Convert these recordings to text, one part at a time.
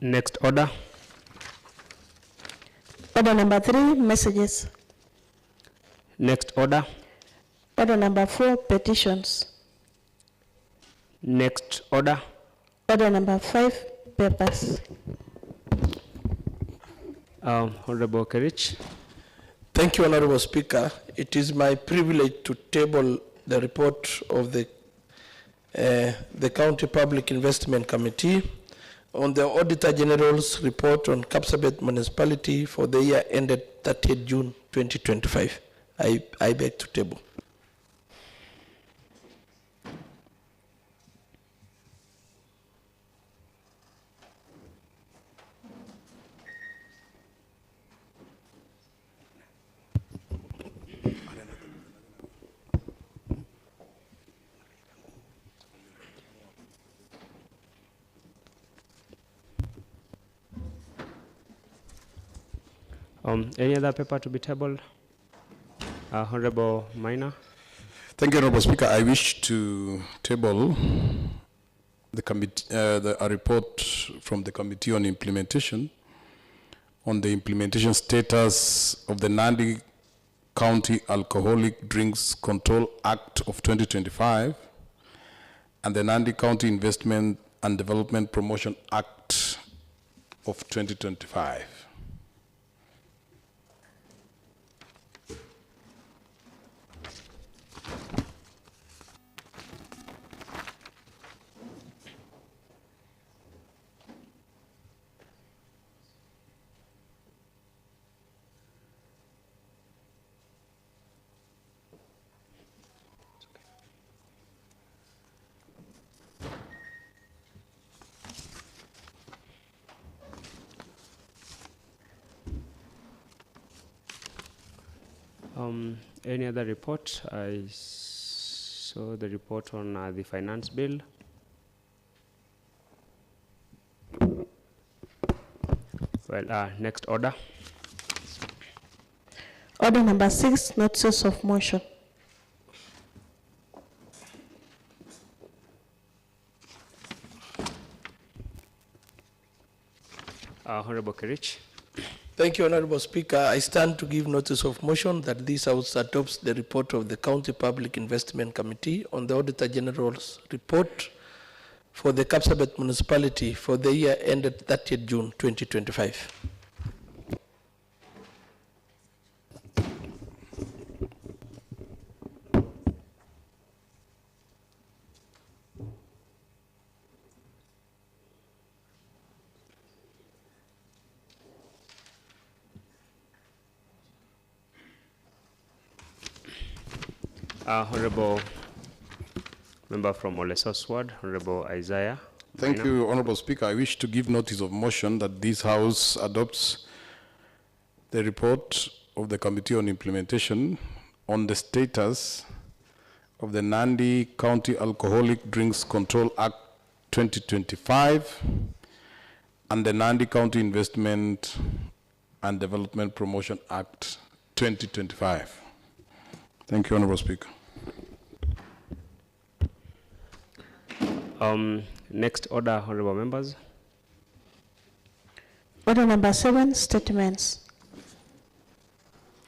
Next order. Order number 3, messages. Next order. Order number 4, petitions. Next order. Order number 5, papers. Honorable Kerich. Thank you, Honorable Speaker. It is my privilege to table the report of the County Public Investment Committee on the Auditor General's report on Kapsabet Municipality for the year ended 30th June 2025. I beg to table. Any other paper to be tabled? Honorable Minor. Thank you, Honorable Speaker. I wish to table a report from the Committee on Implementation on the implementation status of the Nandi County Alcoholic Drinks Control Act of 2025 and the Nandi County Investment and Development Promotion Act of 2025. Any other report? I saw the report on the finance bill. Well, next order. Order number 6, notices of motion. Honorable Kerich. Thank you, Honorable Speaker. I stand to give notice of motion that this House adopts the report of the County Public Investment Committee on the Auditor General's report for the Kapsabet Municipality for the year ended 30th June 2025. Honorable Member from Olesos Ward, Honorable Isaiah. Thank you, Honorable Speaker. I wish to give notice of motion that this House adopts the report of the Committee on Implementation on the status of the Nandi County Alcoholic Drinks Control Act 2025 and the Nandi County Investment and Development Promotion Act 2025. Thank you, Honorable Speaker. Next order, honorable members. Order number 7, statements.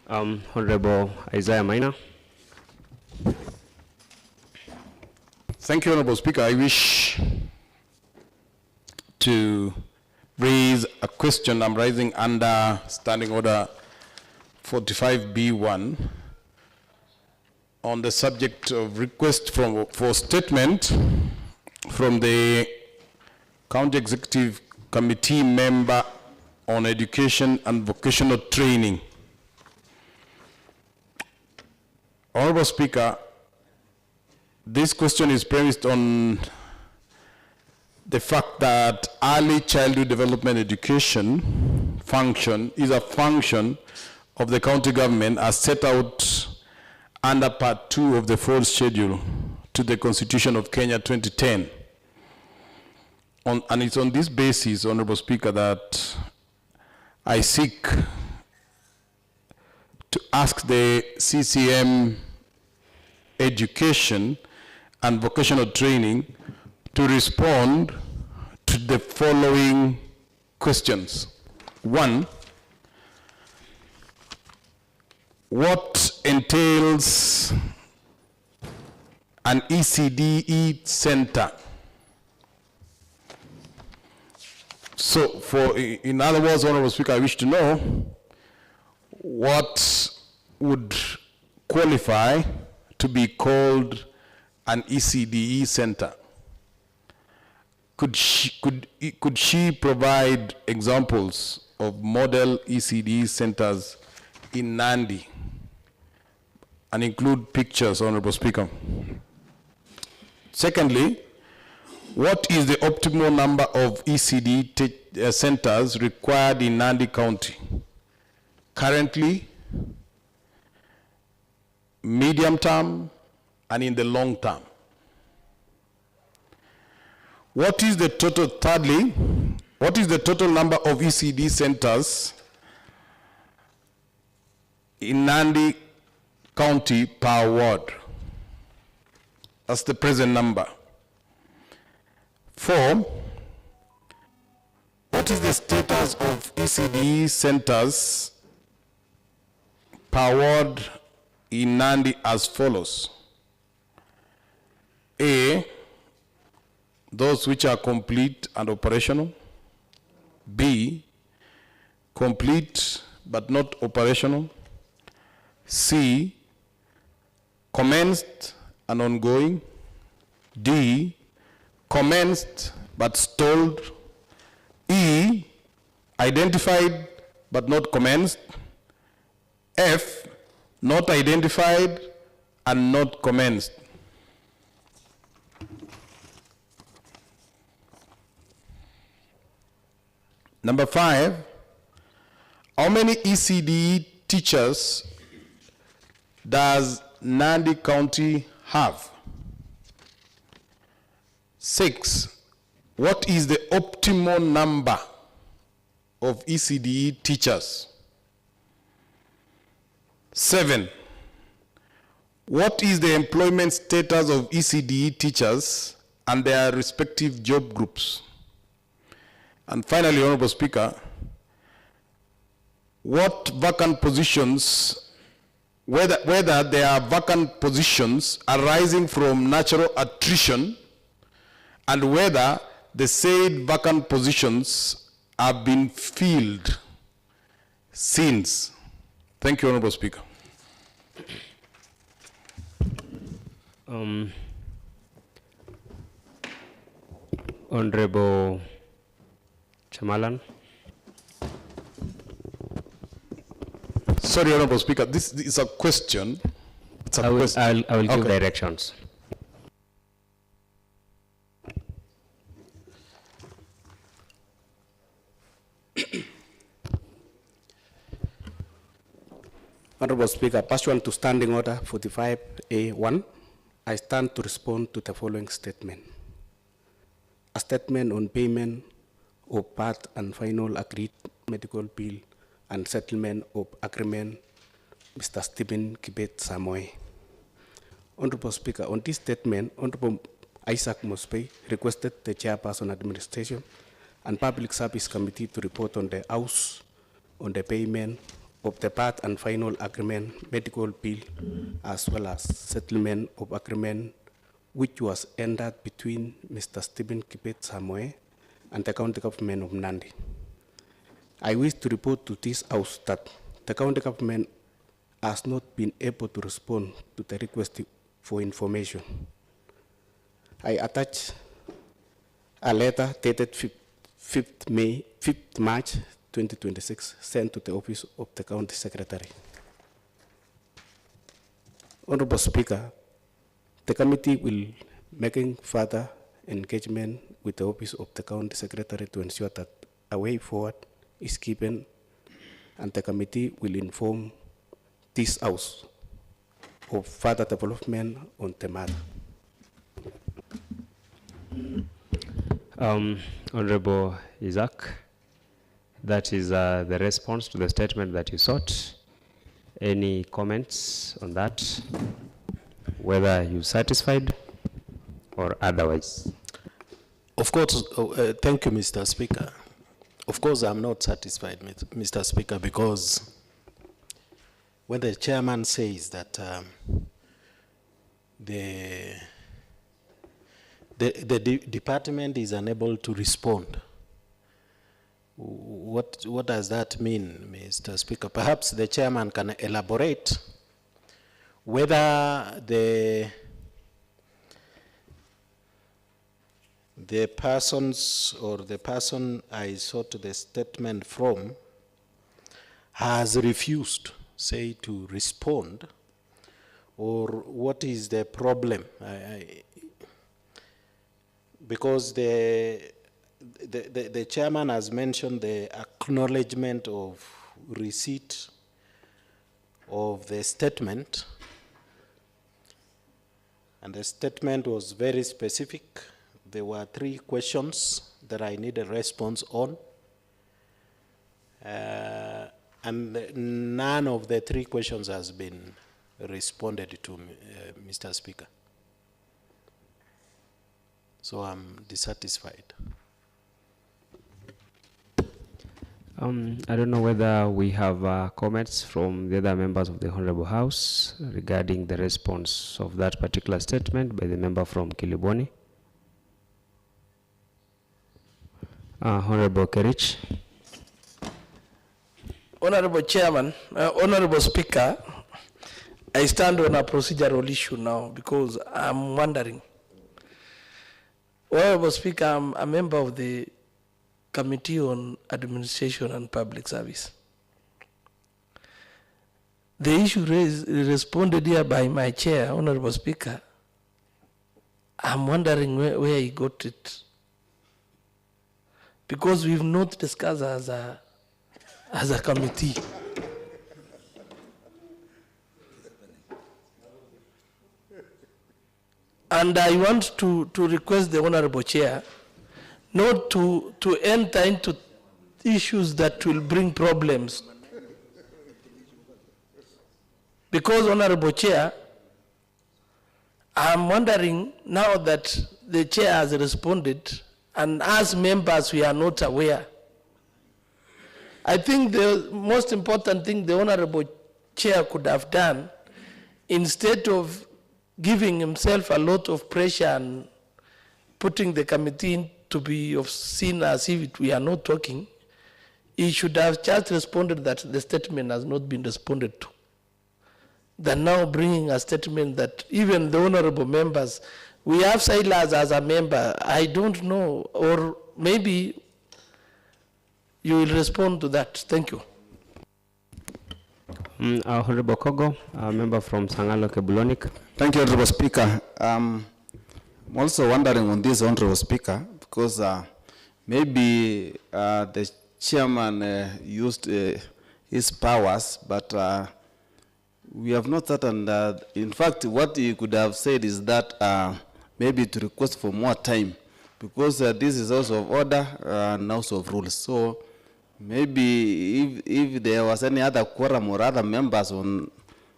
Honorable Isaiah Minor. Thank you, Honorable Speaker. I wish to raise a question. I'm raising under Standing Order 45B1 on the subject of request for statement from the County Executive Committee member on education and vocational training. Honorable Speaker, this question is premised on the fact that early childhood development education function is a function of the county government as set out under Part 2 of the 4th schedule to the Constitution of Kenya 2010. And it's on this basis, Honorable Speaker, that I seek to ask the CCM Education and Vocational Training to respond to the following questions. One, what entails an ECDE center? So, in other words, Honorable Speaker, I wish to know what would qualify to be called an ECDE center. Could she provide examples of model ECDE centers in Nandi and include pictures, Honorable Speaker? Secondly, what is the optimal number of ECDE centers required in Nandi County? Currently, medium term, and in the long term. What is the total, thirdly, what is the total number of ECD centers in Nandi County per ward? That's the present number. 4, what is the status of ECD centers per ward in Nandi as follows? A, those which are complete and operational. B, complete but not operational. C, commenced and ongoing. D, commenced but stalled. E, identified but not commenced. F, not identified and not commenced. Number 5, how many ECDE teachers does Nandi County have? 6, what is the optimal number of ECDE teachers? 7, what is the employment status of ECDE teachers and their respective job groups? And finally, Honorable Speaker, what vacant positions, whether there are vacant positions arising from natural attrition, and whether the said vacant positions have been filled since. Thank you, Honorable Speaker. Honorable Chamalan. Sorry, Honorable Speaker, this is a question. It's a question. I will give directions. Honorable Speaker, pursuant to Standing Order 45A1, I stand to respond to the following statement. A statement on payment of part and final agreed medical bill and settlement of agreement, Mr. Stephen Kibet Samoe. Honorable Speaker, on this statement, Honorable Isaac Mosby requested the Chairperson Administration and Public Service Committee to report on the House on the payment of the part and final agreement medical bill as well as settlement of agreement which was entered between Mr. Stephen Kibet Samoe and the County Government of Nandi. I wish to report to this House that the County Government has not been able to respond to the request for information. I attach a letter dated 5th March 2026 sent to the Office of the County Secretary. Honorable Speaker, the committee will making further engagement with the Office of the County Secretary to ensure that a way forward is given, and the committee will inform this House of further development on the matter. Honorable Isaac, that is the response to the statement that you sought. Any comments on that, whether you're satisfied or otherwise? Of course, thank you, Mr. Speaker. Of course, I'm not satisfied, Mr. Speaker, because when the chairman says that the department is unable to respond, what does that mean, Mr. Speaker? Perhaps the chairman can elaborate whether the persons or the person I sought the statement from has refused, say, to respond, or what is the problem? Because the chairman has mentioned the acknowledgement of receipt of the statement, and the statement was very specific. There were 3 questions that I need a response on, and none of the 3 questions has been responded to, Mr. Speaker. So I'm dissatisfied. I don't know whether we have comments from the other members of the Honorable House regarding the response of that particular statement by the member from Kiliboni. Honorable Kerich. Honorable Chairman, Honorable Speaker, I stand on a procedural issue now because I'm wondering. Honorable Speaker, I'm a member of the Committee on Administration and Public Service. The issue raised, responded here by my chair, Honorable Speaker. I'm wondering where he got it. Because we've not discussed as a committee. And I want to request the Honorable Chair not to enter into issues that will bring problems. Because, Honorable Chair, I'm wondering now that the Chair has responded, and as members we are not aware. I think the most important thing the Honorable Chair could have done, instead of giving himself a lot of pressure and putting the committee to be seen as if we are not talking, he should have just responded that the statement has not been responded to. They're now bringing a statement that even the honorable members, we have Silas as a member, I don't know, or maybe you will respond to that. Thank you. Honorable Kogo, a member from Sangalo Kebulonik. Thank you, Honorable Speaker. I'm also wondering on this, Honorable Speaker, because maybe the chairman used his powers, but we have not certain that. In fact, what he could have said is that maybe to request for more time, because this is also of order and also of rules. So maybe if there was any other quorum or other members on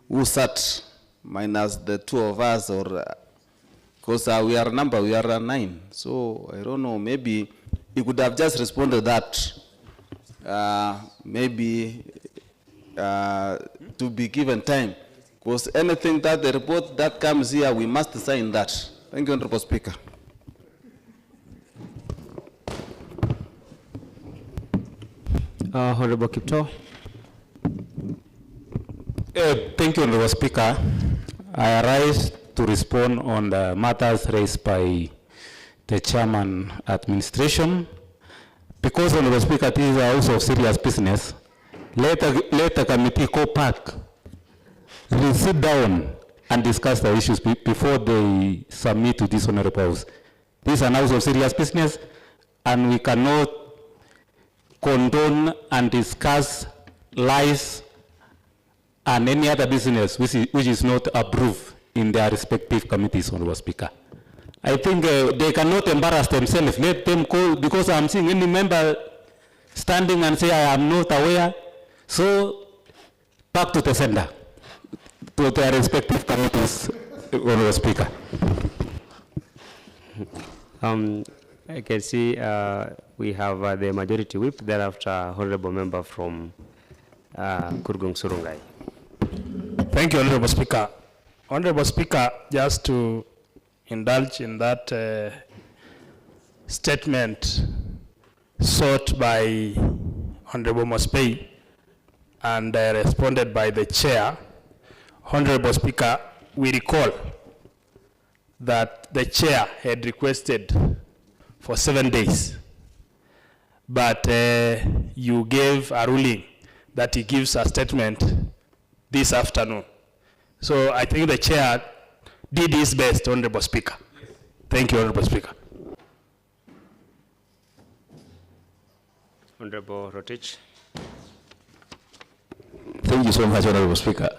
who sat, minus the 2 of us, or because we are 9. So I don't know, maybe he could have just responded that maybe to be given time, because anything that the report that comes here, we must sign that. Thank you, Honorable Speaker. Honorable Kipto. Thank you, Honorable Speaker. I arise to respond on the matters raised by the chairman administration. Because, Honorable Speaker, this is also of serious business. Let the committee go back, sit down and discuss the issues before they submit to this Honorable House. This is an house of serious business, and we cannot condone and discuss lies and any other business which is not approved in their respective committees, Honorable Speaker. I think they cannot embarrass themselves. Let them go, because I'm seeing any member standing and say, I am not aware. So, back to the sender, to their respective committees, Honorable Speaker. I can see we have the majority whip, thereafter honorable member from Kurgung Surungai. Thank you, Honorable Speaker. Honorable Speaker, just to indulge in that statement sought by Honorable Mospei and responded by the chair. Honorable Speaker, we recall that the chair had requested for 7 days, but you gave a ruling that he gives a statement this afternoon. So I think the chair did his best, Honorable Speaker. Thank you, Honorable Speaker. Honorable Rotich. Thank you so much, Honorable Speaker.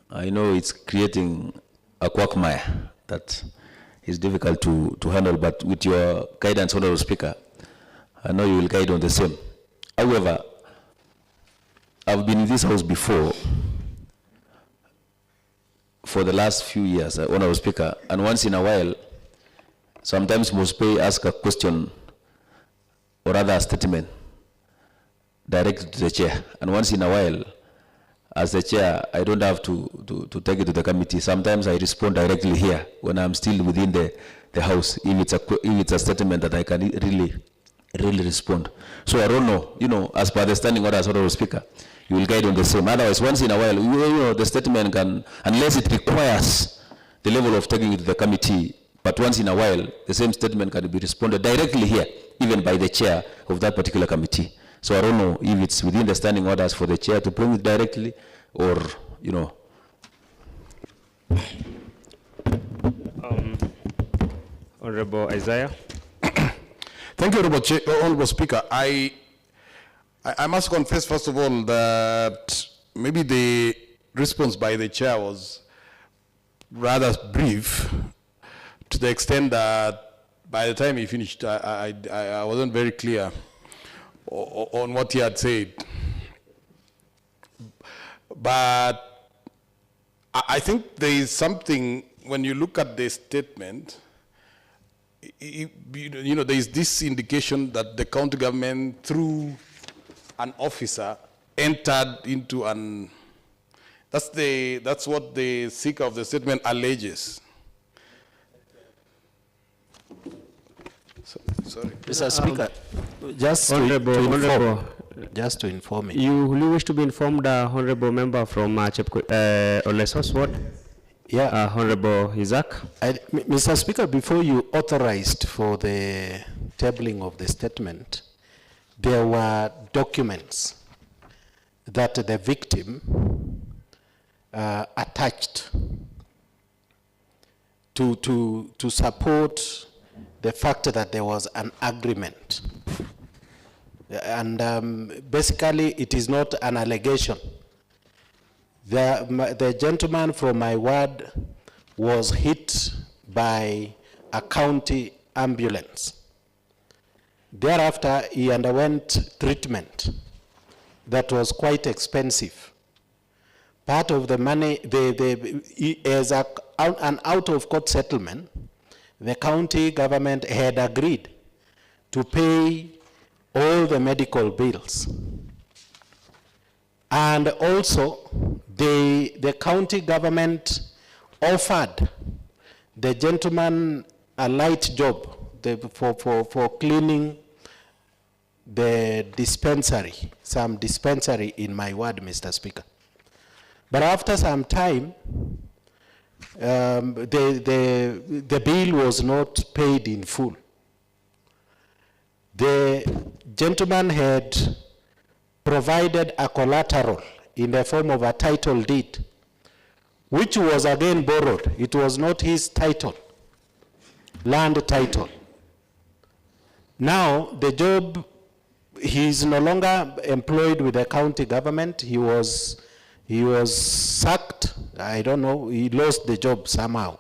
I know it's creating a quagmire that is difficult to handle, but with your guidance, Honorable Speaker, I know you will guide on the same. However, I've been in this house before for the last few years, Honorable Speaker, and once in a while, sometimes Mospei ask a question or rather a statement directed to the chair, and once in a while, as the chair, I don't have to take it to the committee. Sometimes I respond directly here when I'm still within the house, if it's a statement that I can really respond. So I don't know, as per the standing orders, Honorable Speaker, you will guide on the same. Otherwise, once in a while, the statement can, unless it requires the level of taking it to the committee, but once in a while, the same statement can be responded directly here, even by the chair of that particular committee. So I don't know if it's within the standing orders for the chair to bring it directly, or, Honorable Isaiah. Thank you, Honorable Speaker. I must confess, first of all, that maybe the response by the chair was rather brief, to the extent that by the time he finished, I wasn't very clear on what he had said. But I think there is something, when you look at the statement, there is this indication that the county government, through an officer, entered into an, that's what the seeker of the statement alleges. Sorry. Mr. Speaker, just to inform you wish to be informed, Honorable Member from Olesos Ward? Yeah. Honorable Isaac. Mr. Speaker, before you authorized for the tabling of the statement, there were documents that the victim attached to support the fact that there was an agreement. And basically, it is not an allegation. The gentleman from my ward was hit by a county ambulance. Thereafter, he underwent treatment that was quite expensive. Part of the money, as an out-of-court settlement, the county government had agreed to pay all the medical bills. And also, the county government offered the gentleman a light job for cleaning the dispensary, some dispensary in my ward, Mr. Speaker. But after some time, the bill was not paid in full. The gentleman had provided a collateral in the form of a title deed, which was again borrowed. It was not his title, land title. Now, the job, he is no longer employed with the county government. He was sacked. I don't know, he lost the job somehow.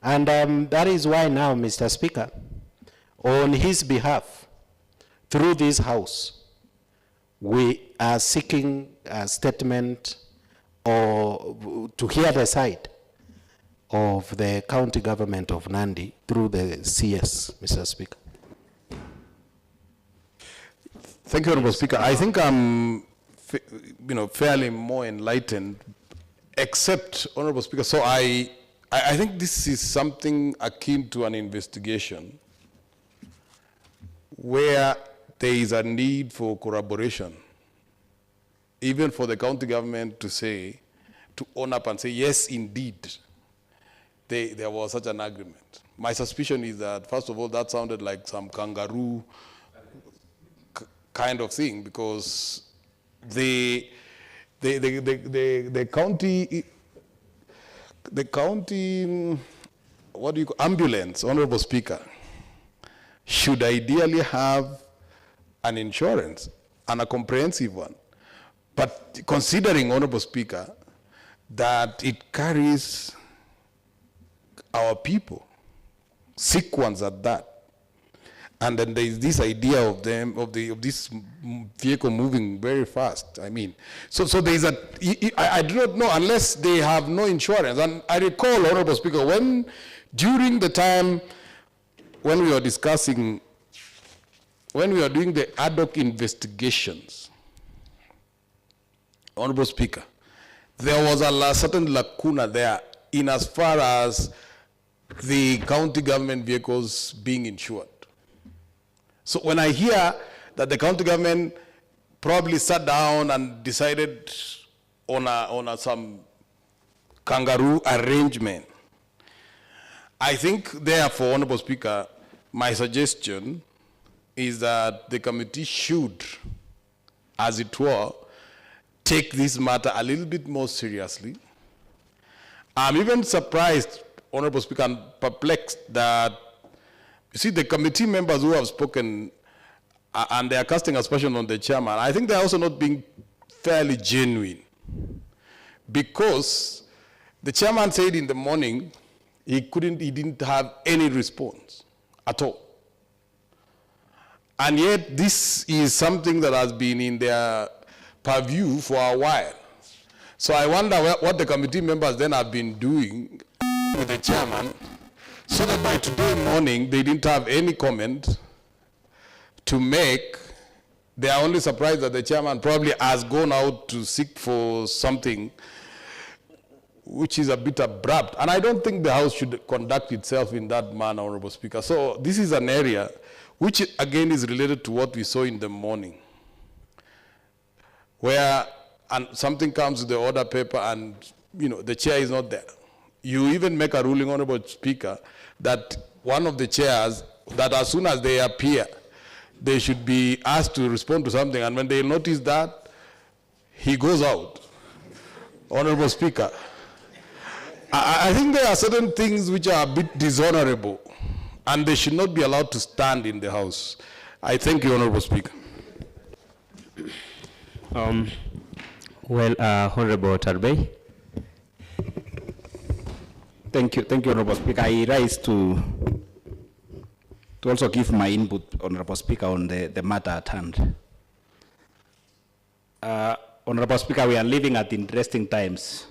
And that is why now, Mr. Speaker, on his behalf, through this House, we are seeking a statement or to hear the side of the county government of Nandi through the CS, Mr. Speaker. Thank you, Honorable Speaker. I think I'm, fairly more enlightened, except, Honorable Speaker, so I think this is something akin to an investigation where there is a need for corroboration, even for the county government to own up and say, yes, indeed, there was such an agreement. My suspicion is that, first of all, that sounded like some kangaroo kind of thing, because the county, what do you call, ambulance, Honorable Speaker, should ideally have an insurance and a comprehensive one. But considering, Honorable Speaker, that it carries our people, sick ones at that, and then there is this idea of them, of this vehicle moving very fast. I mean, so there is I do not know unless they have no insurance. And I recall, Honorable Speaker, during the time when we were discussing, when we were doing the ad hoc investigations, Honorable Speaker, there was a certain lacuna there in as far as the county government vehicles being insured. So when I hear that the county government probably sat down and decided on some kangaroo arrangement, I think therefore, Honorable Speaker, my suggestion is that the committee should, as it were, take this matter a little bit more seriously. I'm even surprised, Honorable Speaker, and perplexed that, you see, the committee members who have spoken and they are casting aspersion on the chairman, I think they're also not being fairly genuine, because the chairman said in the morning he didn't have any response at all. And yet this is something that has been in their purview for a while. So I wonder what the committee members then have been doing with the chairman, so that by today morning they didn't have any comment to make. They are only surprised that the chairman probably has gone out to seek for something which is a bit abrupt. And I don't think the House should conduct itself in that manner, Honorable Speaker. So this is an area which again is related to what we saw in the morning, where something comes to the order paper and the chair is not there. You even make a ruling, Honorable Speaker, that one of the chairs, that as soon as they appear, they should be asked to respond to something, and when they notice that, he goes out. Honorable Speaker, I think there are certain things which are a bit dishonorable, and they should not be allowed to stand in the House. I thank you, Honorable Speaker. Honorable Tarbey. Thank you, Honorable Speaker. I rise to also give my input, Honorable Speaker, on the matter at hand. Honorable Speaker, we are living at interesting times.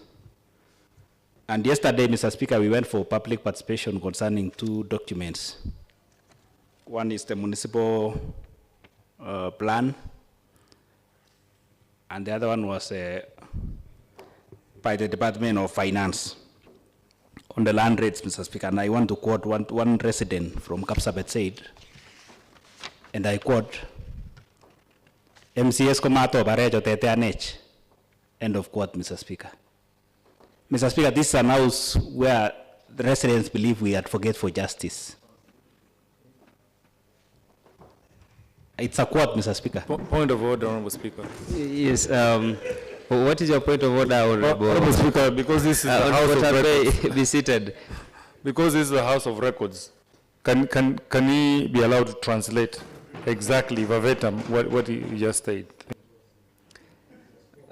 And yesterday, Mr. Speaker, we went for public participation concerning two documents. One is the municipal plan, and the other one was by the Department of Finance on the land rates, Mr. Speaker. And I want to quote one resident from Kapsabet said, and I quote, MCS komato barejo teteanech, end of quote, Mr. Speaker. Mr. Speaker, this is an house where the residents believe we advocate for justice. It's a quote, Mr. Speaker. Point of order, Honorable Speaker. Yes. What is your point of order, Honorable Speaker? Because this is the House of Records. Be seated. Because this is the House of Records, can he be allowed to translate exactly verbatim what he just said?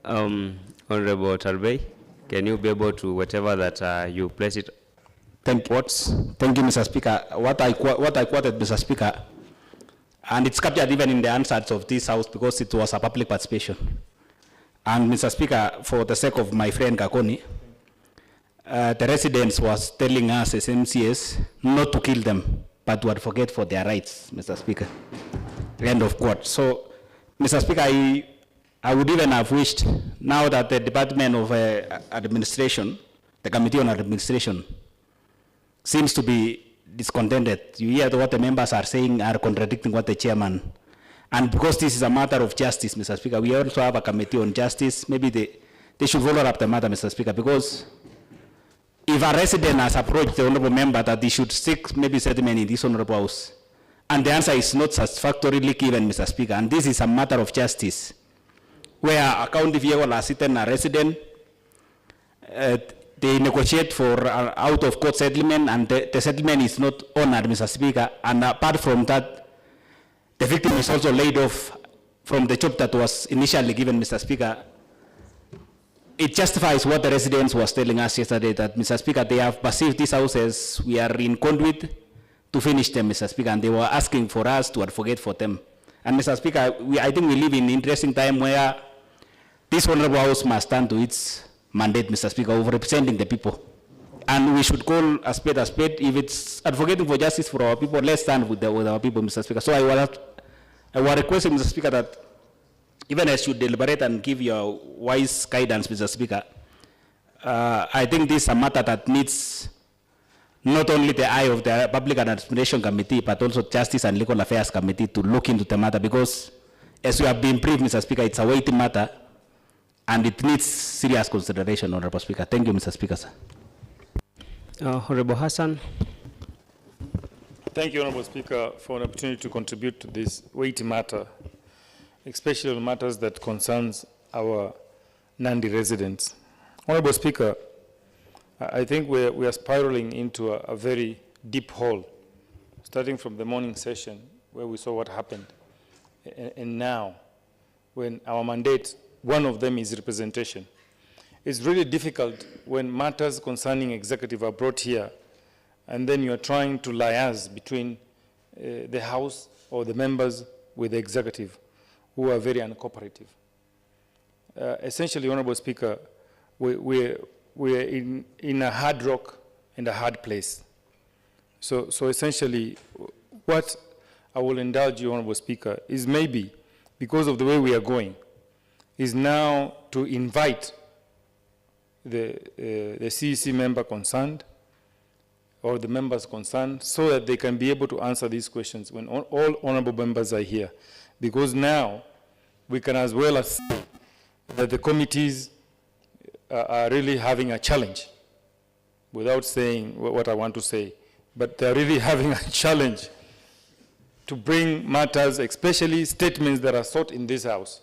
Honorable Tarbey, can you be able to, whatever that you place it? Thank you, Mr. Speaker. What I quoted, Mr. Speaker, and it's captured even in the answers of this House because it was a public participation. And Mr. Speaker, for the sake of my friend Kakoni, the residents was telling us as MCS not to kill them, but to advocate for their rights, Mr. Speaker. End of quote. So, Mr. Speaker, I would even have wished now that the Department of Administration, the Committee on Administration, seems to be discontented. You hear what the members are saying are contradicting what the chairman. And because this is a matter of justice, Mr. Speaker, we also have a committee on justice. Maybe they should follow up the matter, Mr. Speaker, because if a resident has approached the honorable member that he should seek maybe settlement in this honorable house, and the answer is not satisfactorily given, Mr. Speaker, and this is a matter of justice, where a county vehicle has sitting a resident, they negotiate for out-of-court settlement, and the settlement is not honored, Mr. Speaker, and apart from that, the victim is also laid off from the job that was initially given, Mr. Speaker. It justifies what the residents was telling us yesterday, that, Mr. Speaker, they have perceived these houses, we are in conduit to finish them, Mr. Speaker, and they were asking for us to advocate for them. And, Mr. Speaker, I think we live in an interesting time where this honorable house must stand to its mandate, Mr. Speaker, of representing the people. And we should call a spade a spade. If it's advocating for justice for our people, let's stand with our people, Mr. Speaker. So I was requesting, Mr. Speaker, that even as you deliberate and give your wise guidance, Mr. Speaker, I think this is a matter that needs not only the eye of the Public Administration Committee, but also Justice and Legal Affairs Committee to look into the matter, because as you have been briefed, Mr. Speaker, it's a weighty matter and it needs serious consideration, Honorable Speaker. Thank you, Mr. Speaker, sir. Honorable Hassan. Thank you, Honorable Speaker, for an opportunity to contribute to this weighty matter, especially on matters that concerns our Nandi residents. Honorable Speaker, I think we are spiraling into a very deep hole, starting from the morning session where we saw what happened, and now, when our mandate, one of them is representation. It's really difficult when matters concerning executive are brought here, and then you are trying to liaise between the House or the members with the executive, who are very uncooperative. Essentially, Honorable Speaker, we're in a hard rock and a hard place. So essentially, what I will indulge you, Honorable Speaker, is maybe, because of the way we are going, is now to invite the CEC member concerned, or the members concerned, so that they can be able to answer these questions when all honorable members are here. Because now we can as well as see that the committees are really having a challenge, without saying what I want to say, but they're really having a challenge to bring matters, especially statements that are sought in this House.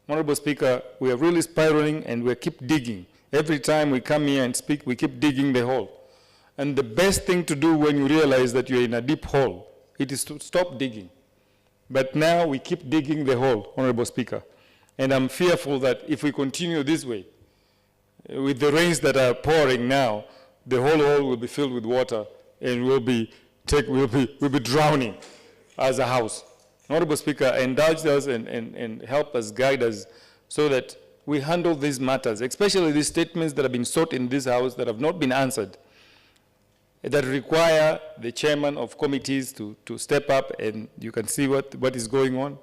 Honorable Speaker, we are really spiraling and we keep digging. Every time we come here and speak, we keep digging the hole. And the best thing to do when you realize that you're in a deep hole, it is to stop digging. But now we keep digging the hole, Honorable Speaker. And I'm fearful that if we continue this way, with the rains that are pouring now, the whole hole will be filled with water and we'll be drowning as a House. Honorable Speaker, indulge us and help us, guide us, so that we handle these matters, especially these statements that have been sought in this House that have not been answered, that require the chairman of committees to step up, and you can see what is going on,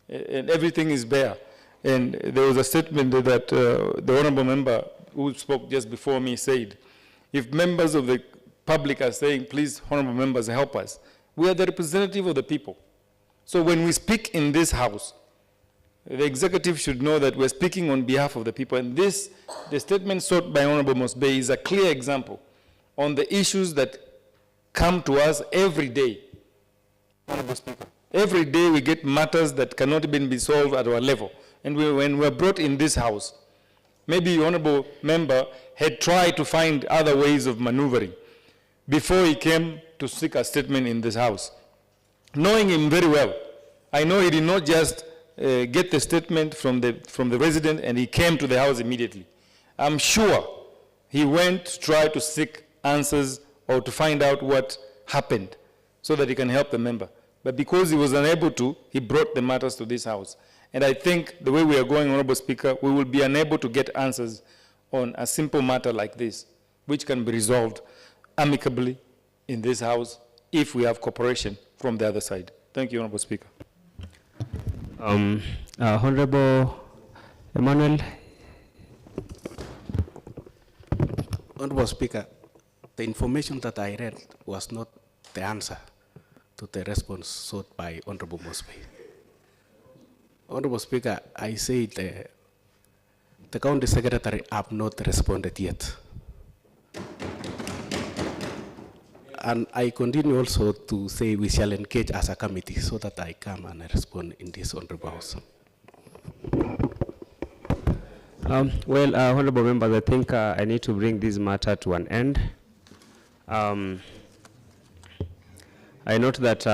and everything is bare. And there was a statement that the honorable member who spoke just before me said, if members of the public are saying, please, honorable members, help us, we are the representative of the people. So when we speak in this House, the executive should know that we're speaking on behalf of the people. And the statement sought by Honorable Mosbe is a clear example on the issues that come to us every day. Honorable Speaker, every day we get matters that cannot even be solved at our level. And when we're brought in this House, maybe the honorable member had tried to find other ways of maneuvering before he came to seek a statement in this House. Knowing him very well, I know he did not just get the statement from the resident and he came to the House immediately. I'm sure he went to try to seek answers or to find out what happened so that he can help the member. But because he was unable to, he brought the matters to this House. And I think the way we are going, Honorable Speaker, we will be unable to get answers on a simple matter like this, which can be resolved amicably in this House if we have cooperation from the other side. Thank you, Honorable Speaker. Honorable Emmanuel. Honorable Speaker, the information that I read was not the answer to the response sought by Honorable Mosby. Honorable Speaker, I said the County Secretary have not responded yet. And I continue also to say we shall engage as a committee so that I come and respond in this Honorable House. Honorable members, I think I need to bring this matter to an end. I note that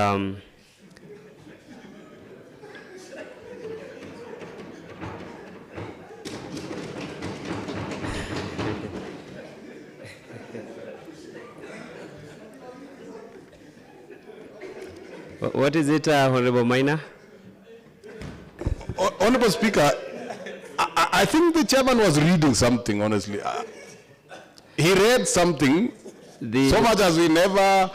what is it, Honorable Minor? Honorable Speaker, I think the chairman was reading something, honestly. He read something, so much as we never,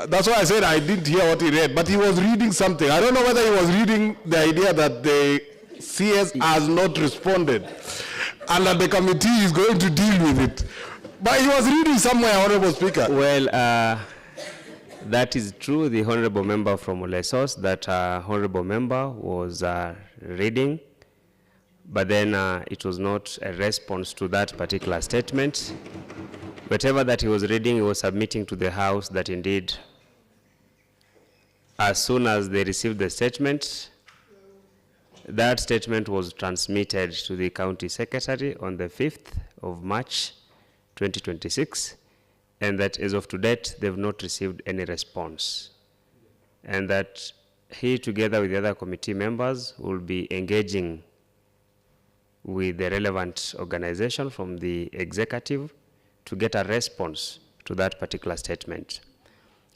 that's why I said I didn't hear what he read, but he was reading something. I don't know whether he was reading the idea that the CS has not responded and that the committee is going to deal with it. But he was reading somewhere, Honorable Speaker. Well, that is true. The honorable member from Olesos, that honorable member was reading, but then it was not a response to that particular statement. Whatever that he was reading, he was submitting to the House that indeed, as soon as they received the statement, that statement was transmitted to the County Secretary on the 5th of March, 2026. And that as of to date, they've not received any response. And that he, together with the other committee members, will be engaging with the relevant organization from the executive to get a response to that particular statement.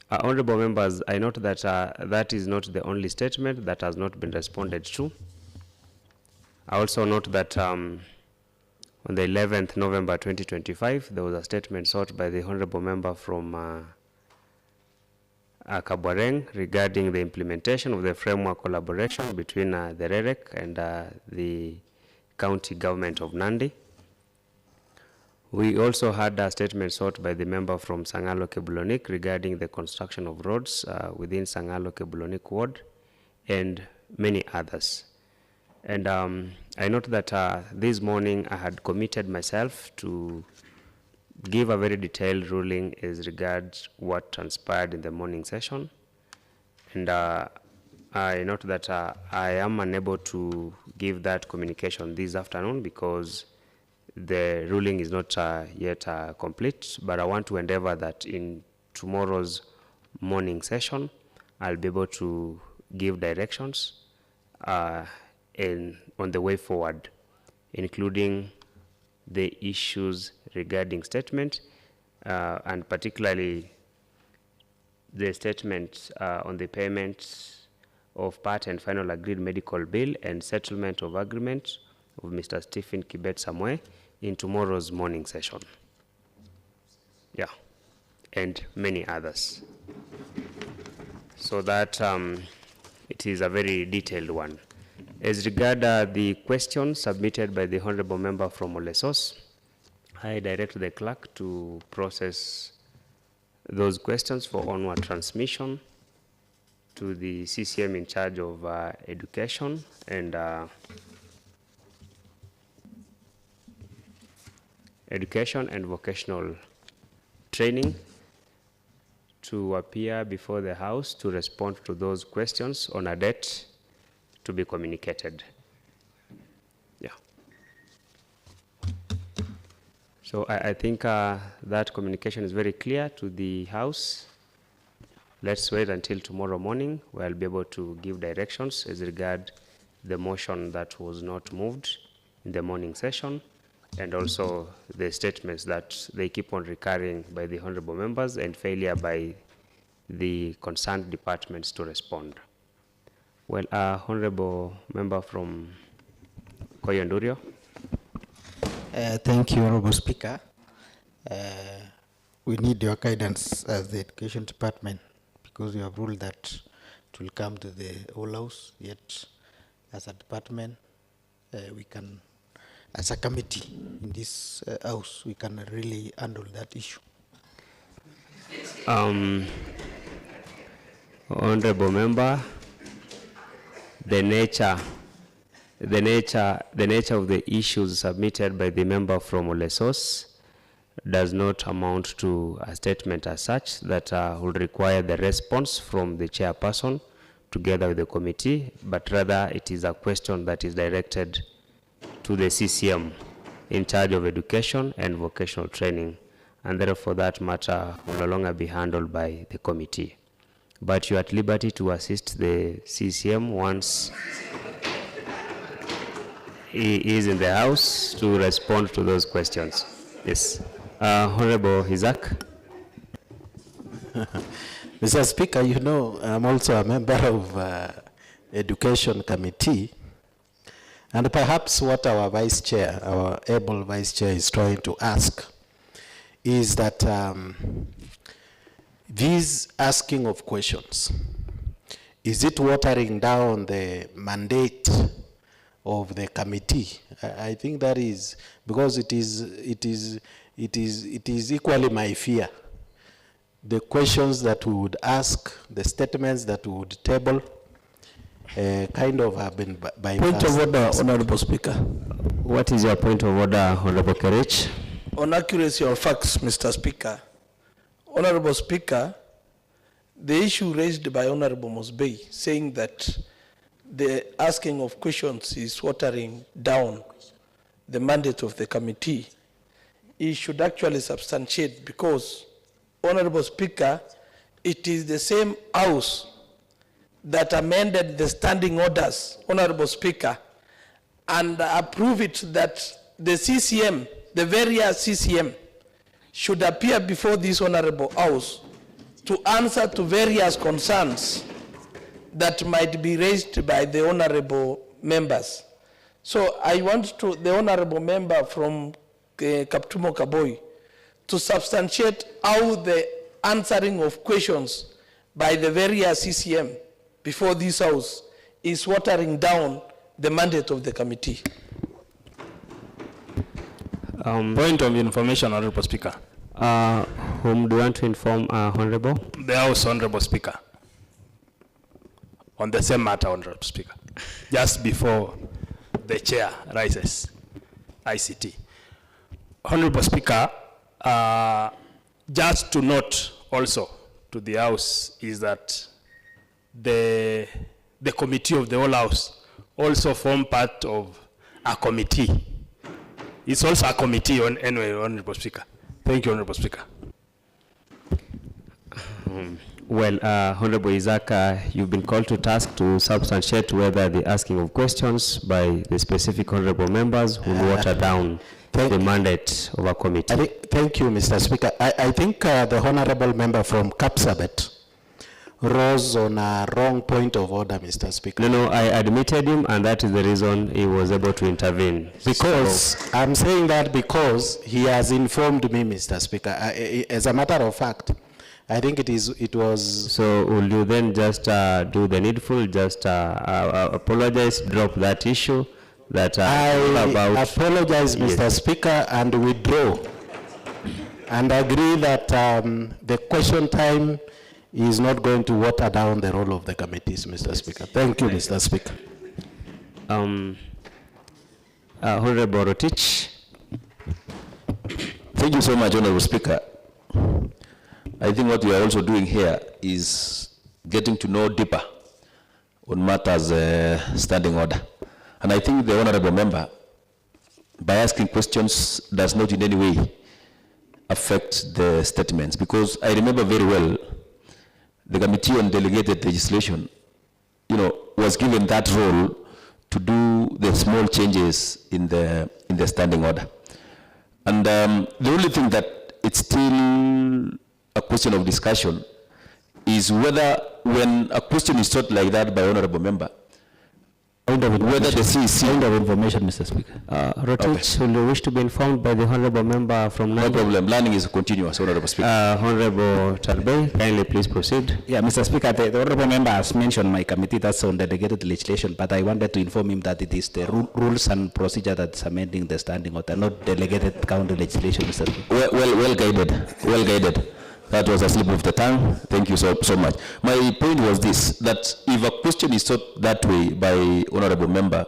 Honorable members, I note that that is not the only statement that has not been responded to. I also note that on the 11th November 2025, there was a statement sought by the honorable member from Kabwareng regarding the implementation of the framework collaboration between the REREC and the county government of Nandi. We also had a statement sought by the member from Sangalo Kebulonik regarding the construction of roads within Sangalo Kebulonik ward and many others. And I note that this morning I had committed myself to give a very detailed ruling as regards what transpired in the morning session. And I note that I am unable to give that communication this afternoon because the ruling is not yet complete, but I want to endeavor that in tomorrow's morning session, I'll be able to give directions on the way forward, including the issues regarding statement, and particularly the statement on the payment of part and final agreed medical bill and settlement of agreement of Mr. Stephen Kibet Samwe in tomorrow's morning session. Yeah, and many others. So that it is a very detailed one. As regard the questions submitted by the honorable member from Olesos, I direct the clerk to process those questions for onward transmission to the CCM in charge of education and vocational training to appear before the House to respond to those questions on a date to be communicated. Yeah. So I think that communication is very clear to the House. Let's wait until tomorrow morning where I'll be able to give directions as regard the motion that was not moved in the morning session and also the statements that they keep on recurring by the honorable members and failure by the concerned departments to respond. Well, honorable member from Koyondurio. Thank you, Honorable Speaker. We need your guidance as the Education Department because you have ruled that it will come to the whole house, yet as a department, we can, as a committee in this house, we can really handle that issue. Honorable member, the nature of the issues submitted by the member from Olesos does not amount to a statement as such that would require the response from the chairperson together with the committee, but rather it is a question that is directed to the CCM in charge of education and vocational training, and therefore that matter will no longer be handled by the committee. But you are at liberty to assist the CCM once he is in the house to respond to those questions. Yes. Honorable Isaac. Mr. Speaker, you know, I'm also a member of Education Committee, and perhaps what our Vice Chair, our able Vice Chair is trying to ask is that this asking of questions, is it watering down the mandate of the committee? I think that is, because it is equally my fear. The questions that we would ask, the statements that we would table, kind of have been bypassed. Point of order, Honorable Speaker. What is your point of order, Honorable Kerich? On accuracy of facts, Mr. Speaker. Honorable Speaker, the issue raised by Honorable Mosbey saying that the asking of questions is watering down the mandate of the committee, he should actually substantiate, because, Honorable Speaker, it is the same house that amended the standing orders, Honorable Speaker, and approve it that the CCM, the various CCM, should appear before this Honorable House to answer to various concerns that might be raised by the Honorable members. So I want to, the Honorable member from Kaptumo Kaboi, to substantiate how the answering of questions by the various CCM before this House is watering down the mandate of the committee. Point of information, Honorable Speaker. Whom do you want to inform, Honorable? The House, Honorable Speaker. On the same matter, Honorable Speaker. Just before the chair rises, ICT. Honorable Speaker, just to note also to the House is that the committee of the whole House also form part of a committee. It's also a committee on anyway, Honorable Speaker. Thank you, Honorable Speaker. Well, Honorable Isaac, you've been called to task to substantiate whether the asking of questions by the specific honorable members will water down the mandate of a committee. Thank you, Mr. Speaker. I think the honorable member from Kapsabet rose on a wrong point of order, Mr. Speaker. No, I admitted him, and that is the reason he was able to intervene. Because I'm saying that because he has informed me, Mr. Speaker. As a matter of fact, I think it was. So will you then just do the needful, just apologize, drop that issue? That I apologize, Mr. Yes. Speaker, and withdraw, and agree that the question time is not going to water down the role of the committees, Mr. Speaker. Thank you, Mr. Speaker. Honorable Rotich. Thank you so much, Honorable Speaker. I think what we are also doing here is getting to know deeper on matters standing order. And I think the honorable member, by asking questions, does not in any way affect the statements, because I remember very well the Committee on Delegated Legislation, was given that role to do the small changes in the standing order. And the only thing that it's still a question of discussion is whether when a question is sought like that by honorable member, whether the CEC... Point of information, Mr. Speaker. Rotich, will you wish to be informed by the Honorable Member from No Nandi? problem. Learning is continuous, Honorable Speaker. Honorable Talbey, kindly please proceed. Yeah, Mr. Speaker, the honorable member has mentioned my committee that's on delegated legislation, but I wanted to inform him that it is the rules and procedure that's amending the standing order, not delegated county legislation, Mr. Speaker. Well guided. Well guided. That was a slip of the tongue. Thank you so much. My point was this, that if a question is sought that way by honorable member,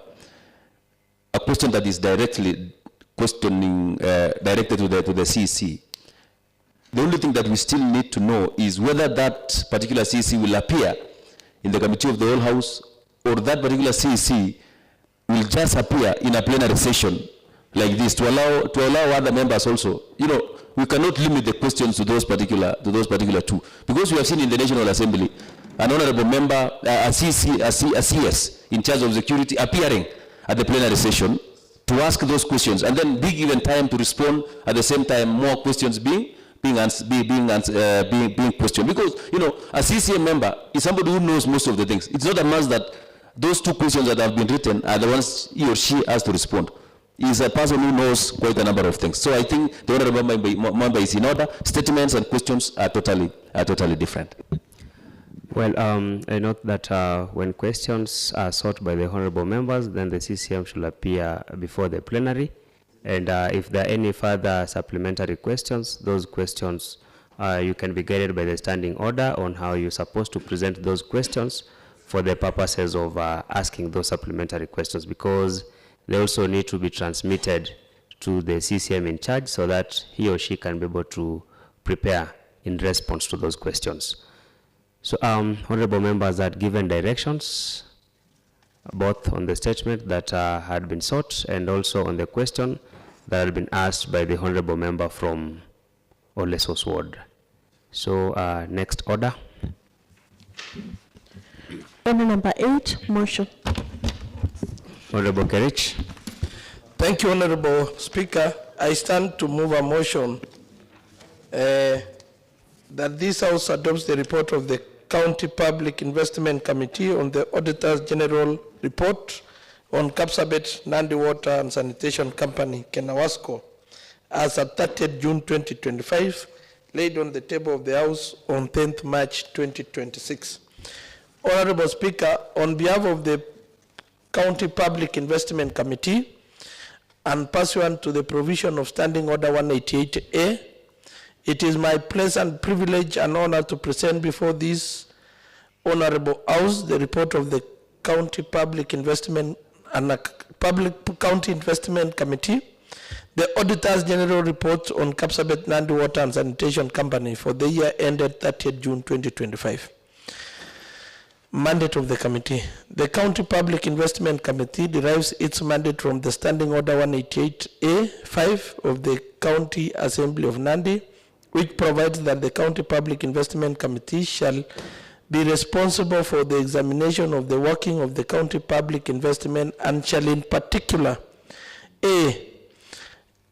a question that is directly questioning, directed to the CEC, the only thing that we still need to know is whether that particular CEC will appear in the committee of the whole house, or that particular CEC will just appear in a plenary session like this to allow other members also. You know, we cannot limit the questions to those particular two, because we have seen in the National Assembly an honorable member, a CS in charge of security appearing at the plenary session to ask those questions, and then being given time to respond. At the same time, more questions being questioned, because you know, a CCM member is somebody who knows most of the things. It's not a must that those two questions that have been written are the ones he or she has to respond. Is a person who knows quite a number of things. So I think the honorable member is in order. Statements and questions are totally different. Well, I note that when questions are sought by the honorable members, then the CCM should appear before the plenary. And if there are any further supplementary questions, those questions, you can be guided by the standing order on how you're supposed to present those questions for the purposes of asking those supplementary questions, because they also need to be transmitted to the CCM in charge so that he or she can be able to prepare in response to those questions. So honorable members had given directions both on the statement that had been sought and also on the question that had been asked by the honorable member from Olesos Ward. So next order. Order number 8, motion. Honorable Kerich. Thank you, Honorable Speaker. I stand to move a motion that this House adopts the report of the County Public Investment Committee on the Auditor's General Report on Kapsabet, Nandi Water and Sanitation Company, Kenawasco, as at 30th June 2025, laid on the table of the House on 10th March 2026. Honorable Speaker, on behalf of the County Public Investment Committee, and pursuant to the provision of Standing Order 188A, it is my pleasant privilege and honor to present before this Honorable House the report of the County Public Investment and County Investment Committee, the Auditor's General Report on Kapsabet, Nandi Water and Sanitation Company for the year ended 30th June 2025. Mandate of the committee. The County Public Investment Committee derives its mandate from the Standing Order 188A-5 of the County Assembly of Nandi, which provides that the County Public Investment Committee shall be responsible for the examination of the working of the County Public Investment and shall in particular A.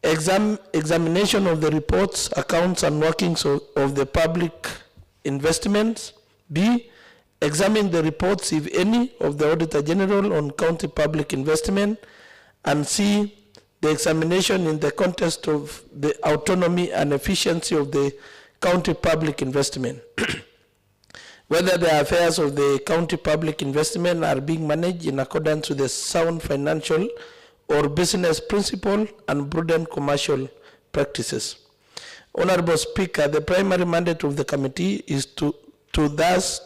Examination of the reports, accounts and workings of the public investments. B. Examine the reports, if any, of the Auditor General on county public investment, and C. The examination in the context of the autonomy and efficiency of the county public investment. Whether the affairs of the county public investment are being managed in accordance with the sound financial or business principle and prudent commercial practices. Honorable Speaker, the primary mandate of the committee is to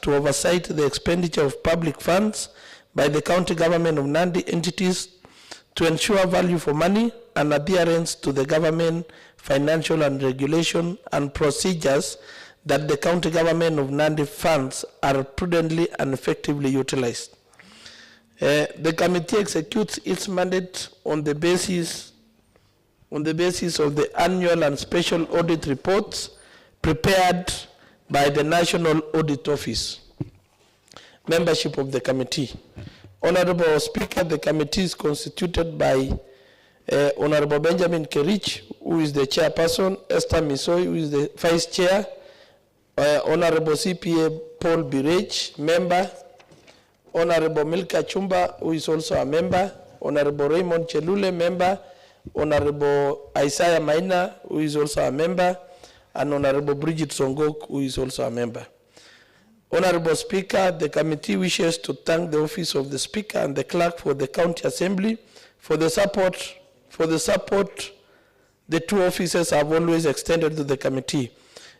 oversight the expenditure of public funds by the county government of Nandi entities to ensure value for money and adherence to the government financial and regulation and procedures that the county government of Nandi funds are prudently and effectively utilized. The committee executes its mandate on the basis of the annual and special audit reports prepared by the National Audit Office. Membership of the committee. Honorable Speaker, the committee is constituted by Honorable Benjamin Kerich, who is the chairperson, Esther Misoi, who is the vice chair, Honorable CPA Paul Birech, member, Honorable Milka Chumba, who is also a member, Honorable Raymond Chelule, member, Honorable Isaiah Maina, who is also a member, and Honorable Bridget Songok, who is also a member. Honorable Speaker, the committee wishes to thank the Office of the Speaker and the Clerk for the County Assembly for the support the two officers have always extended to the committee.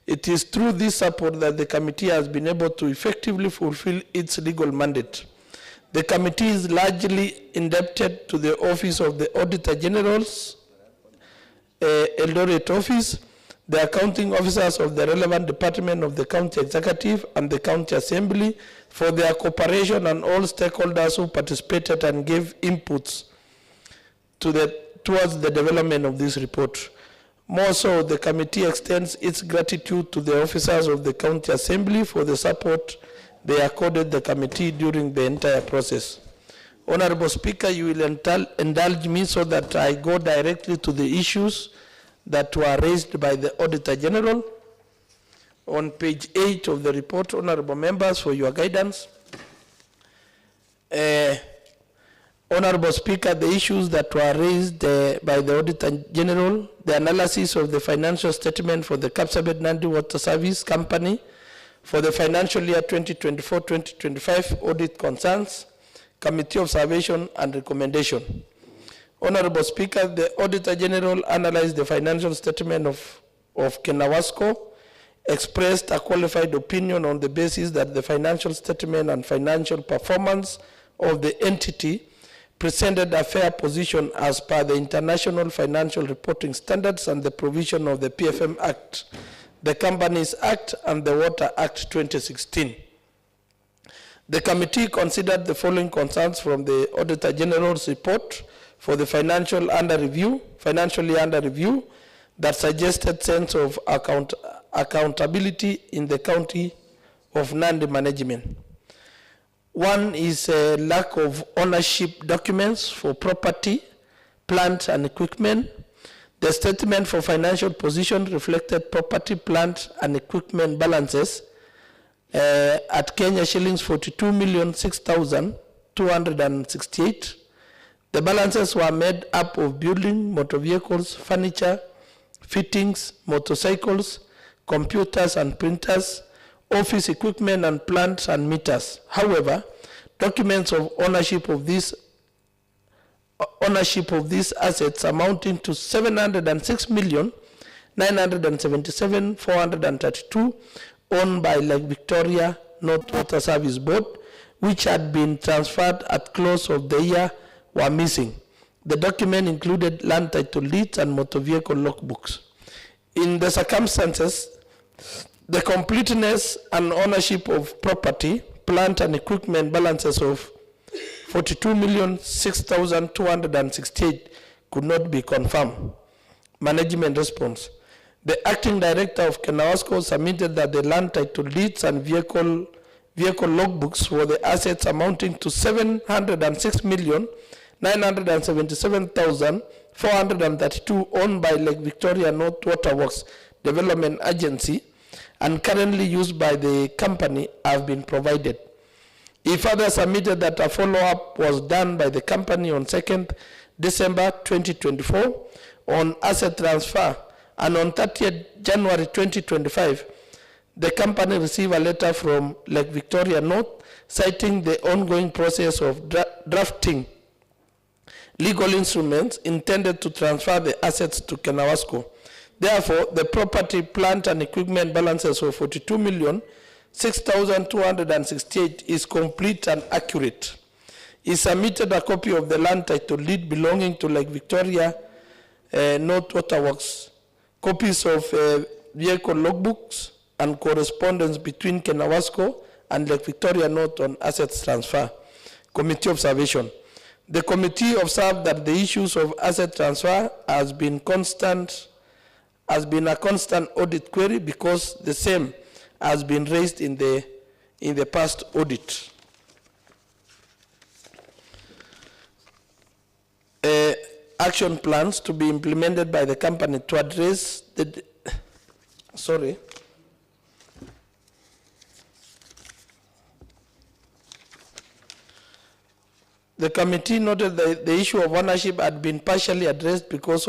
It is through this support that the committee has been able to effectively fulfill its legal mandate. The committee is largely indebted to the Office of the Auditor General's Eldoret office, the accounting officers of the relevant department of the county executive and the county assembly for their cooperation, and all stakeholders who participated and gave inputs towards the development of this report. More so, the committee extends its gratitude to the officers of the county assembly for the support they accorded the committee during the entire process. Honorable Speaker, you will indulge me so that I go directly to the issues that were raised by the Auditor General. On page 8 of the report, honorable members, for your guidance. Honorable Speaker, the issues that were raised by the Auditor General, the analysis of the financial statement for the Kapsabet Nandi Water Service Company for the financial year 2024-2025 audit concerns, committee observation and recommendation. Honorable Speaker, the Auditor General analyzed the financial statement of Kenawasco, expressed a qualified opinion on the basis that the financial statement and financial performance of the entity presented a fair position as per the International Financial Reporting Standards and the provision of the PFM Act, the Companies Act, and the Water Act 2016. The committee considered the following concerns from the Auditor General's report for the financial year under review that suggested sense of accountability in the county of Nandi management. One is a lack of ownership documents for property, plant, and equipment. The statement for financial position reflected property, plant, and equipment balances at Kenya shillings 42,006,268. The balances were made up of building, motor vehicles, furniture, fittings, motorcycles, computers and printers, office equipment and plants and meters. However, documents of ownership of these assets amounting to 706,977,432 owned by Lake Victoria North Water Service Board, which had been transferred at close of the year, were missing. The document included land title deeds and motor vehicle logbooks. In the circumstances, the completeness and ownership of property, plant, and equipment balances of 42,006,268 could not be confirmed. Management response. The acting director of Kenawasco submitted that the land title deeds and vehicle logbooks for the assets amounting to 706,977,432 owned by Lake Victoria North Water Works Development Agency and currently used by the company have been provided. He further submitted that a follow-up was done by the company on 2nd December 2024 on asset transfer, and on 30th January 2025, the company received a letter from Lake Victoria North citing the ongoing process of drafting legal instruments intended to transfer the assets to Kenawasco. Therefore, the property, plant, and equipment balances of 42,006,268 is complete and accurate. He submitted a copy of the land title deed belonging to Lake Victoria North Water Works, copies of vehicle logbooks, and correspondence between Kenawasco and Lake Victoria North on assets transfer. Committee observation. The committee observed that the issues of asset transfer has been a constant audit query because the same has been raised in the past audit. Action plans to be implemented by the company to address the The committee noted that the issue of ownership had been partially addressed because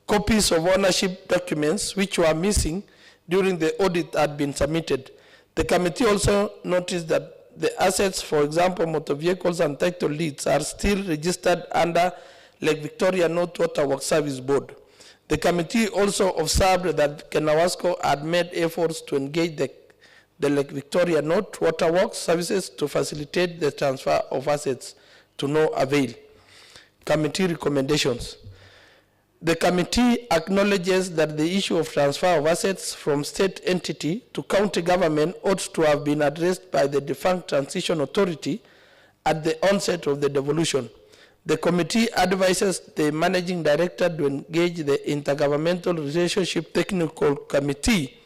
copies of ownership documents which were missing during the audit had been submitted. The committee also noticed that the assets, for example, motor vehicles and title deeds, are still registered under Lake Victoria North Water Works Service Board. The committee also observed that Kenawasco had made efforts to engage the Lake Victoria North Water Works Services to facilitate the transfer of assets to no avail. Committee recommendations. The committee acknowledges that the issue of transfer of assets from state entity to county government ought to have been addressed by the defunct transition authority at the onset of the devolution. The committee advises the managing director to engage the Intergovernmental Relationship Technical Committee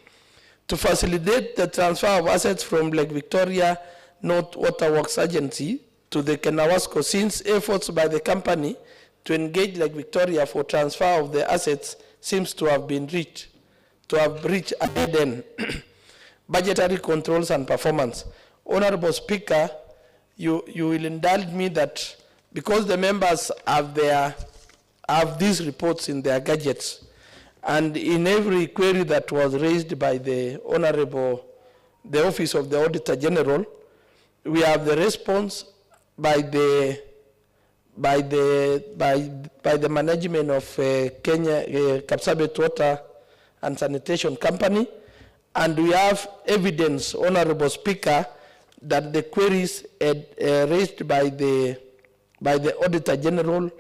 to facilitate the transfer of assets from Lake Victoria North Water Works Agency to the Kenawasco, since efforts by the company to engage Lake Victoria for transfer of the assets seems to have reached a dead end. Budgetary controls and performance. Honorable Speaker, you will indulge me that because the members have these reports in their gadgets, and in every query that was raised by the Office of the Auditor General, we have the response by the management of Kenya Kapsabet Water and Sanitation Company, and we have evidence, Honorable Speaker, that the queries raised by the Auditor General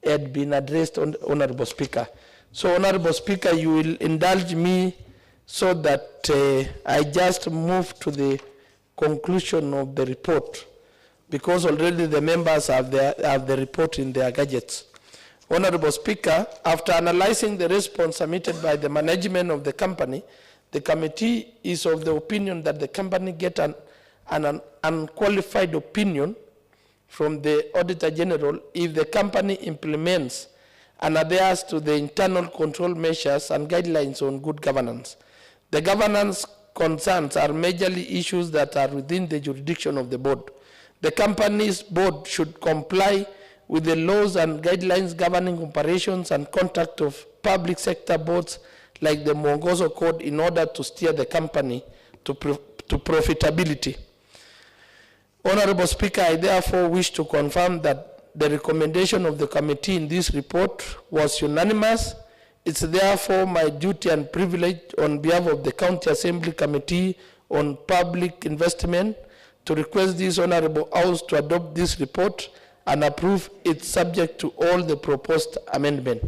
had been addressed, Honorable Speaker. So, Honorable Speaker, you will indulge me so that I just move to the conclusion of the report, because already the members have the report in their gadgets. Honorable Speaker, after analyzing the response submitted by the management of the company, the committee is of the opinion that the company get an unqualified opinion from the Auditor General if the company implements and adheres to the internal control measures and guidelines on good governance. The governance concerns are majorly issues that are within the jurisdiction of the board. The company's board should comply with the laws and guidelines governing operations and conduct of public sector boards like the Mwongozo Code in order to steer the company to profitability. Honorable Speaker, I therefore wish to confirm that the recommendation of the committee in this report was unanimous. It's therefore my duty and privilege on behalf of the County Assembly Committee on Public Investment to request this Honorable House to adopt this report and approve it subject to all the proposed amendments.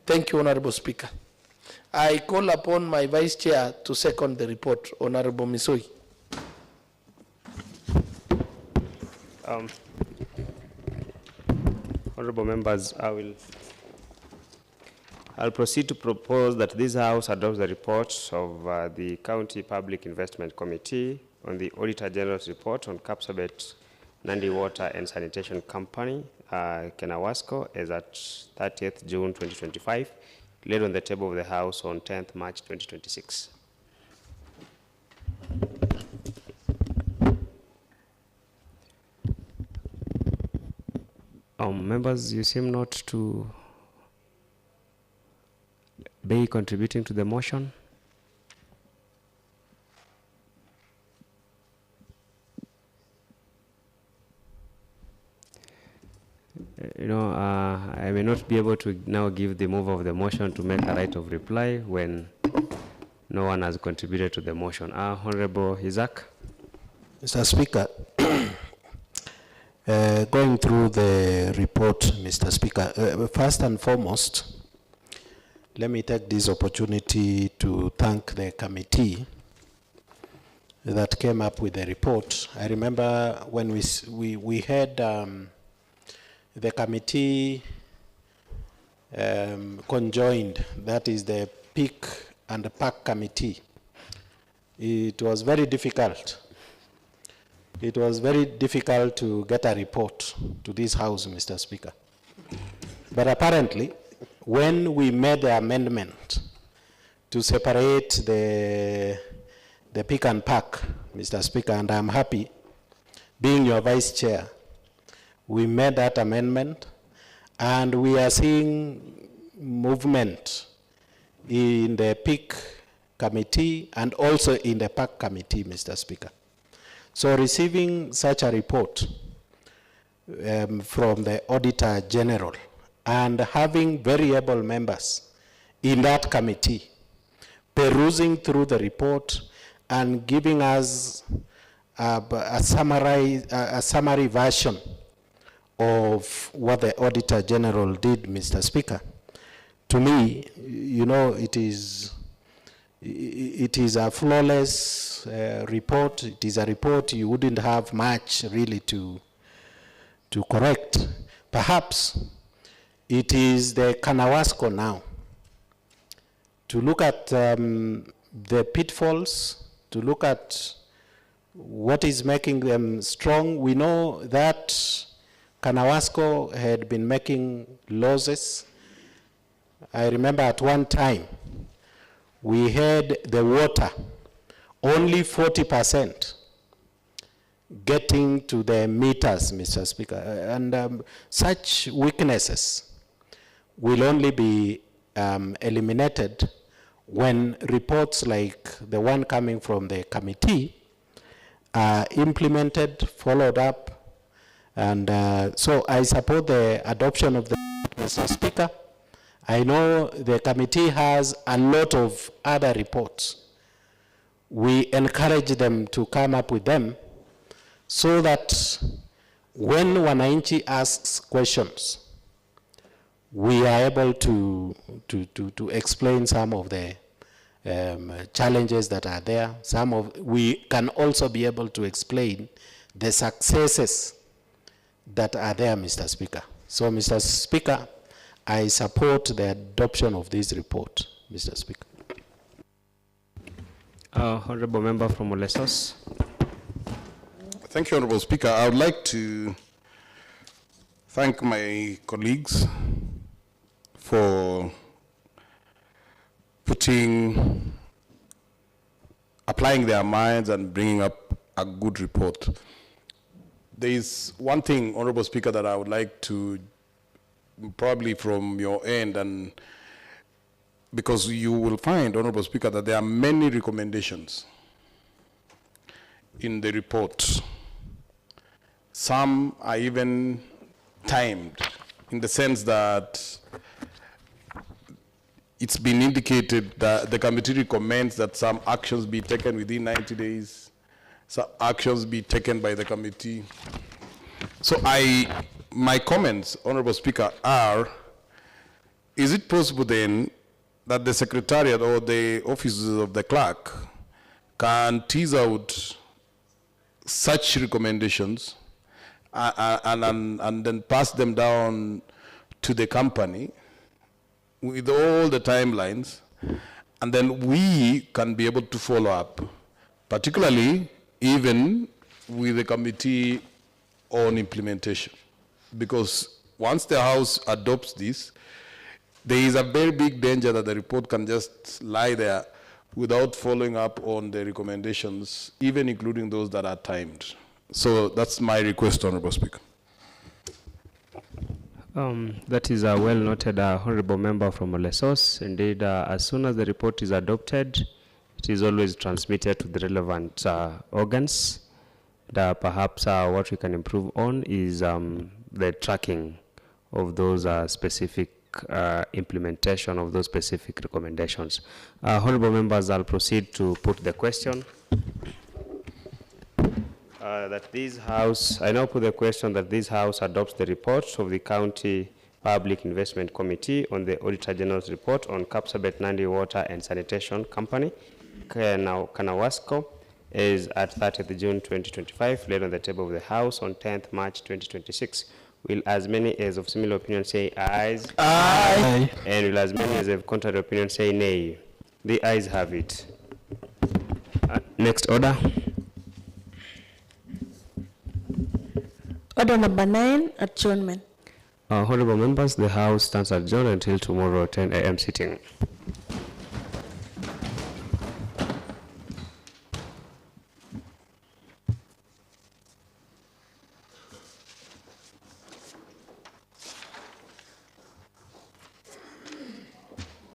Thank you, Honorable Speaker. I call upon my Vice Chair to second the report, Honorable Misoi. Honorable members, I'll proceed to propose that this House adopts the report of the County Public Investment Committee on the Auditor General's report on Kapsabet Nandi Water and Sanitation Company, Kenawasco, as at 30th June 2025, laid on the table of the House on 10th March 2026. Members, you seem not to be contributing to the motion. I may not be able to now give the mover of the motion to make a right of reply when no one has contributed to the motion. Honorable Isaac. Mr. Speaker, going through the report, Mr. Speaker, first and foremost, let me take this opportunity to thank the committee that came up with the report. I remember when we had the committee conjoined, that is the PIC and the PAC committee. It was very difficult. It was very difficult to get a report to this House, Mr. Speaker. But apparently, when we made the amendment to separate the PIC and PAC, Mr. Speaker, and I'm happy, being your vice chair, We made that amendment, and we are seeing movement in the PIC committee and also in the PAC committee, Mr. Speaker. So receiving such a report from the Auditor General and having very able members in that committee perusing through the report and giving us a summary version of what the Auditor General did, Mr. Speaker. To me, you know, it is a flawless report. It is a report you wouldn't have much really to correct. Perhaps it is the Kanawasco now to look at the pitfalls, to look at what is making them strong. We know that Kanawasco had been making losses. I remember at one time, we had the water, only 40% getting to the meters, Mr. Speaker. And such weaknesses will only be eliminated when reports like the one coming from the committee are implemented, followed up. And so I support the adoption of the, Mr. Speaker. I know the committee has a lot of other reports. We encourage them to come up with them so that when Wananchi asks questions, we are able to explain some of the challenges that are there. We can also be able to explain the successes that are there, Mr. Speaker. So, Mr. Speaker, I support the adoption of this report, Mr. Speaker. Honorable Member from Olesos. Thank you, Honorable Speaker. I would like to thank my colleagues for applying their minds and bringing up a good report. There is one thing, Honorable Speaker, that I would like to, probably from your end, and because you will find, Honorable Speaker, that there are many recommendations in the report. Some are even timed in the sense that it's been indicated that the committee recommends that some actions be taken within 90 days, some actions be taken by the committee. So my comments, Honorable Speaker, are, is it possible then that the Secretariat or the offices of the clerk can tease out such recommendations and then pass them down to the company with all the timelines, and then we can be able to follow up, particularly even with the committee on implementation. Because once the House adopts this, there is a very big danger that the report can just lie there without following up on the recommendations, even including those that are timed. So that's my request, Honorable Speaker. That is a well noted, Honorable Member from Olesos. Indeed, as soon as the report is adopted, it is always transmitted to the relevant organs. Perhaps what we can improve on is the tracking of those specific implementation of those specific recommendations. Honorable members, I'll proceed to put the question. That this House, I now put the question that this House adopts the report of the County Public Investment Committee on the Auditor General's report on Kapsabet Nandi Water and Sanitation Company, Kanawasco, is at 30th June 2025, laid on the table of the House on 10th March 2026. Will as many as of similar opinion say ayes? Aye. And will as many as of contrary opinion say nay? The ayes have it. Next order. Order number 9, adjournment. Honorable members, the House stands adjourned until tomorrow 10 a.m. sitting.